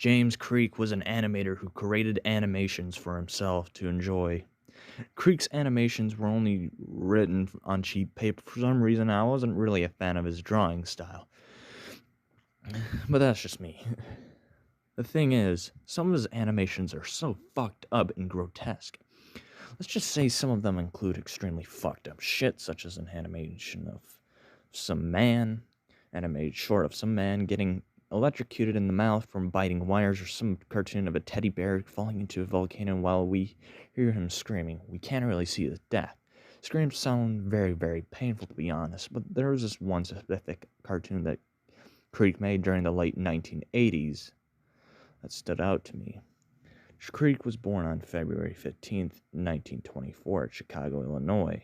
James Creek was an animator who created animations for himself to enjoy. Creek's animations were only written on cheap paper. For some reason, I wasn't really a fan of his drawing style. But that's just me. The thing is, some of his animations are so fucked up and grotesque. Let's just say some of them include extremely fucked up shit, such as an animation of some man, animated short of some man getting electrocuted in the mouth from biting wires, or some cartoon of a teddy bear falling into a volcano while we hear him screaming. We can't really see his death. Screams sound very, very painful, to be honest, but there was this one specific cartoon that Creek made during the late 1980s that stood out to me. Creek was born on February 15th, 1924 at Chicago, Illinois.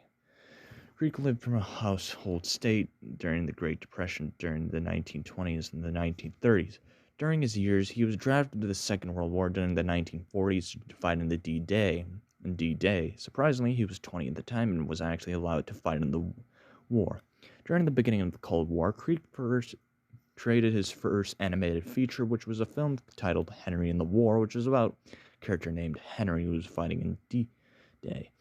Creek lived from a household state during the Great Depression during the 1920s and the 1930s. During his years, he was drafted to the Second World War during the 1940s to fight in the D-Day. In D-Day, surprisingly, he was 20 at the time and was actually allowed to fight in the war. During the beginning of the Cold War, Creek first created his first animated feature, which was a film titled Henry in the War, which was about a character named Henry who was fighting in D-Day.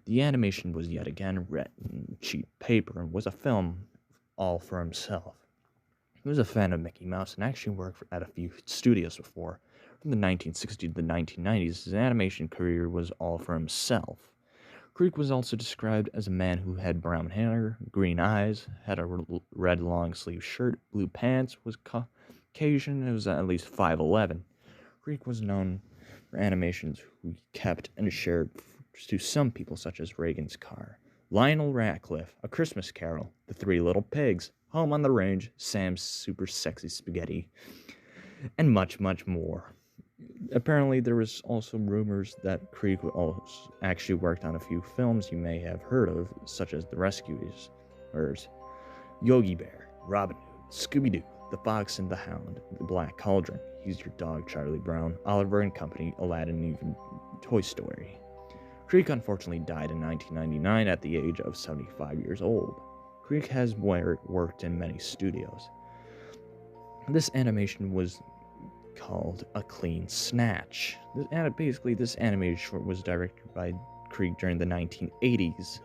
The animation was yet again written in cheap paper and was a film all for himself. He was a fan of Mickey Mouse and actually worked at a few studios before. From the 1960s to the 1990s, his animation career was all for himself. Creek was also described as a man who had brown hair, green eyes, had a red long-sleeve shirt, blue pants, was Caucasian, and was at least 5'11". Creek was known for animations he kept and shared to some people such as Reagan's Car, Lionel Ratcliffe, A Christmas Carol, The Three Little Pigs, Home on the Range, Sam's Super Sexy Spaghetti, and much, much more. Apparently, there was also rumors that Creek actually worked on a few films you may have heard of, such as The Rescuers, Yogi Bear, Robin Hood, Scooby-Doo, The Fox and the Hound, The Black Cauldron, He's Your Dog, Charlie Brown, Oliver and Company, Aladdin, and even Toy Story. Creek unfortunately died in 1999 at the age of 75 years old. Creek has worked in many studios. This animation was called A Clean Snatch. This animated short was directed by Creek during the 1980s.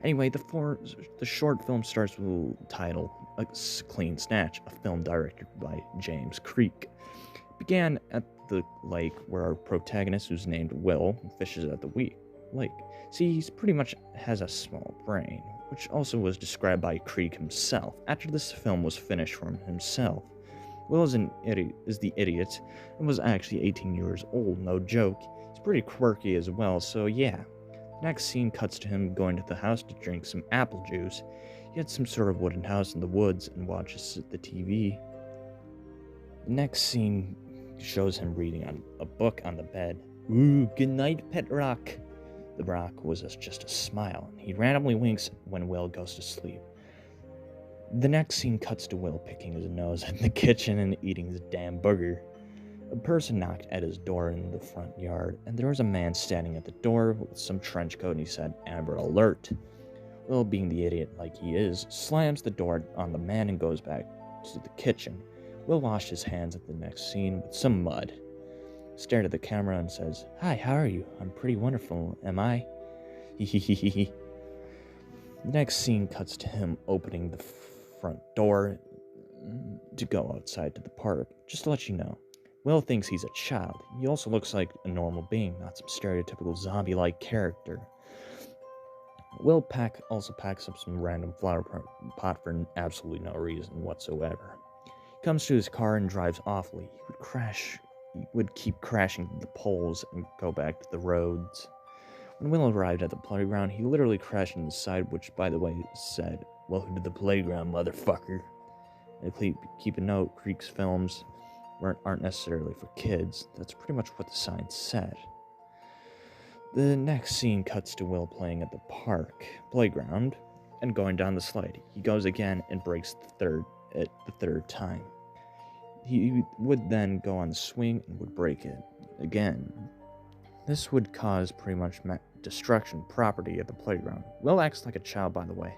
Anyway, the short film starts with the title A Clean Snatch, a film directed by James Creek. It began at the lake where our protagonist, who's named Will, fishes at the lake. See, he pretty much has a small brain, which also was described by Creek himself after this film was finished from himself. Will is the idiot and was actually 18 years old, no joke. He's pretty quirky as well, so yeah. The next scene cuts to him going to the house to drink some apple juice. He had some sort of wooden house in the woods and watches the TV. The next scene shows him reading a book on the bed. Ooh, good night, pet rock. The rock was just a smile, and he randomly winks when Will goes to sleep. The next scene cuts to Will picking his nose in the kitchen and eating his damn booger. A person knocked at his door in the front yard, and there was a man standing at the door with some trench coat, and he said, "Amber Alert." Will, being the idiot like he is, slams the door on the man and goes back to the kitchen. Will washed his hands at the next scene with some mud, stared at the camera and says, "Hi, how are you? I'm pretty wonderful, am I?" The next scene cuts to him opening the front door to go outside to the park. Just to let you know, Will thinks he's a child. He also looks like a normal being, not some stereotypical zombie-like character. Will also packs up some random flower pot for absolutely no reason whatsoever. He comes to his car and drives awfully. He would keep crashing the poles and go back to the roads. When Will arrived at the playground, he literally crashed into the side, which, by the way, said, "Welcome to the playground, motherfucker." And keep a note, Creek's films aren't necessarily for kids. That's pretty much what the sign said. The next scene cuts to Will playing at the playground and going down the slide. He goes again and breaks the third time. He would then go on the swing and would break it again. This would cause pretty much destruction property at the playground. Will acts like a child, by the way.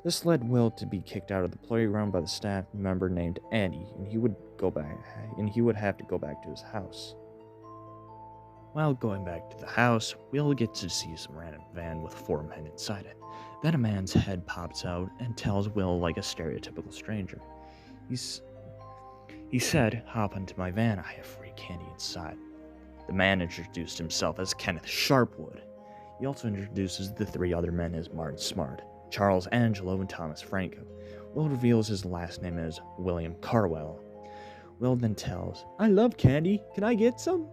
This led Will to be kicked out of the playground by the staff member named Andy, and he would have to go back to his house. While going back to the house, Will gets to see some random van with 4 men inside it. Then a man's head pops out and tells Will like a stereotypical stranger. He said, "Hop into my van, I have free candy inside." The man introduced himself as Kenneth Sharpwood. He also introduces the 3 other men as Martin Smart, Charles Angelo, and Thomas Franco. Will reveals his last name is William Carwell. Will then tells, "I love candy, can I get some?"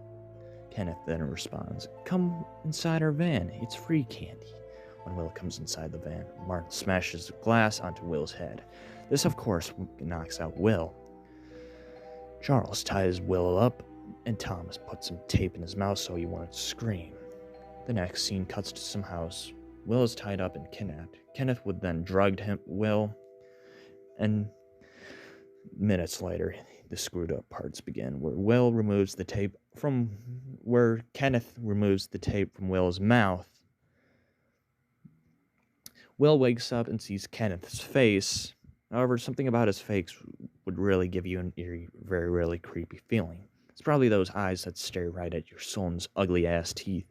Kenneth then responds, "Come inside our van, it's free candy." When Will comes inside the van, Martin smashes a glass onto Will's head. This, of course, knocks out Will. Charles ties Will up, and Thomas puts some tape in his mouth so he won't scream. The next scene cuts to some house. Will is tied up and kidnapped. Kenneth would then drug Will, and minutes later, the screwed up parts begin, where Kenneth removes the tape from Will's mouth. Will wakes up and sees Kenneth's face. However, something about his face would really give you an eerie, very, really creepy feeling. It's probably those eyes that stare right at your soul and his ugly-ass teeth.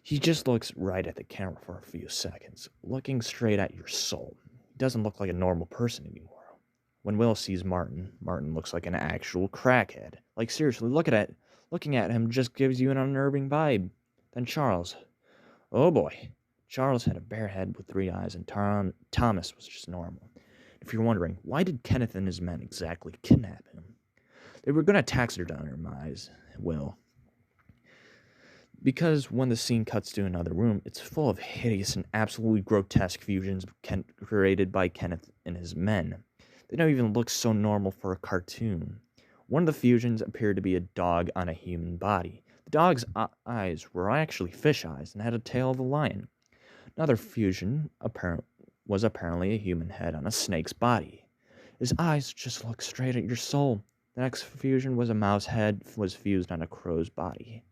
He just looks right at the camera for a few seconds, looking straight at your soul. He doesn't look like a normal person anymore. When Will sees Martin looks like an actual crackhead. Like, seriously, looking at him just gives you an unnerving vibe. Then Charles. Oh boy. Charles had a bare head with 3 eyes, and Thomas was just normal. If you're wondering, why did Kenneth and his men exactly kidnap him? They were going to taxidermize Will. Because when the scene cuts to another room, it's full of hideous and absolutely grotesque fusions created by Kenneth and his men. They don't even look so normal for a cartoon. One of the fusions appeared to be a dog on a human body. The dog's eyes were actually fish eyes and had a tail of a lion. Another fusion was apparently a human head on a snake's body. His eyes just look straight at your soul. The next fusion was a mouse head was fused on a crow's body.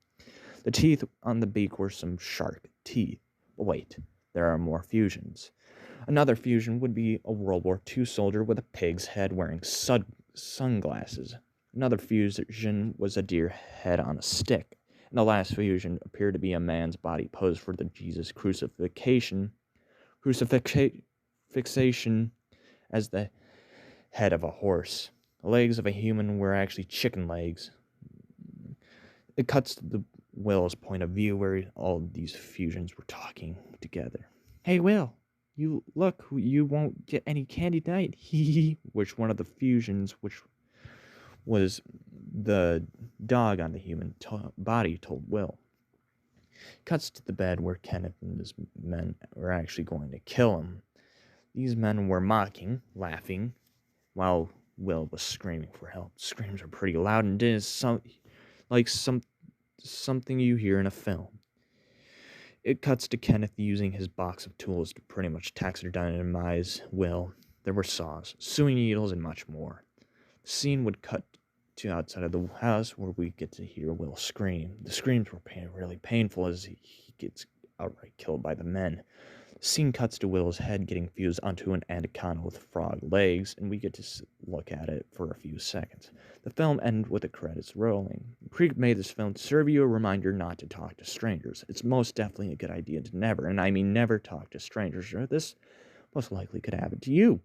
The teeth on the beak were some shark teeth. But wait, there are more fusions. Another fusion would be a World War II soldier with a pig's head wearing sunglasses. Another fusion was a deer head on a stick. And the last fusion appeared to be a man's body posed for the Jesus crucifixion as the head of a horse. The legs of a human were actually chicken legs. It cuts to the Will's point of view where all these fusions were talking together. "Hey, Will, you won't get any candy tonight." Which one of the fusions, which was the dog on the human body, told Will. Cuts to the bed where Kenneth and his men were actually going to kill him. These men were mocking, laughing, while Will was screaming for help. Screams are pretty loud and it is something you hear in a film. It cuts to Kenneth using his box of tools to pretty much taxidermize Will. There were saws, sewing needles, and much more. The scene would cut to outside of the house where we get to hear Will scream. The screams were really painful as he gets outright killed by the men. The scene cuts to Will's head getting fused onto an anaconda with frog legs, and we get to look at it for a few seconds. The film ends with the credits rolling. Creek made this film to serve you a reminder not to talk to strangers. It's most definitely a good idea to never, and I mean never, talk to strangers, or this most likely could happen to you.